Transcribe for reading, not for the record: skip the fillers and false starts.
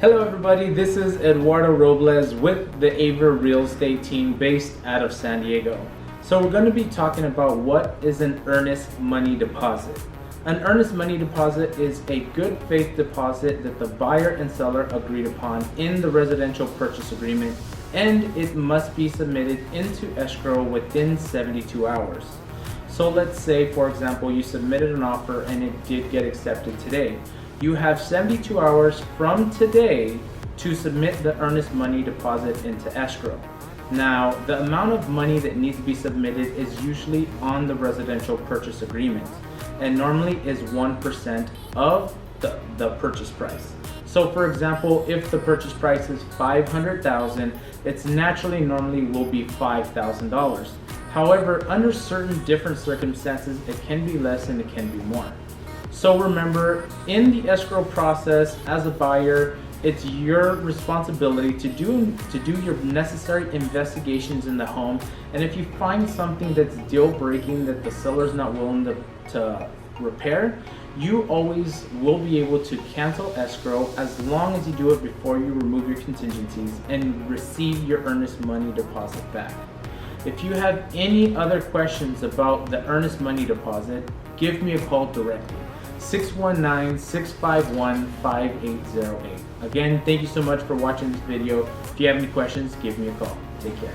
Hello everybody, this is Eduardo Robles with the Avra real estate team based out of San Diego. So we're going to be talking about what is an earnest money deposit. An earnest money deposit is a good faith deposit that the buyer and seller agreed upon in the residential purchase agreement, and it must be submitted into escrow within 72 hours. So let's say, for example, you submitted an offer and it did get accepted today. You have 72 hours from today to submit the earnest money deposit into escrow. Now, the amount of money that needs to be submitted is usually on the residential purchase agreement, and normally is 1% of the purchase price. So for example, if the purchase price is $500,000, it's normally will be $5,000. However, under certain different circumstances, it can be less and it can be more. So remember, in the escrow process, as a buyer, it's your responsibility to do your necessary investigations in the home. And if you find something that's deal breaking that the seller's not willing to repair, you always will be able to cancel escrow as long as you do it before you remove your contingencies and receive your earnest money deposit back. If you have any other questions about the earnest money deposit, give me a call directly. 619-651-5808. Again, thank you so much for watching this video. If you have any questions, give me a call. Take care.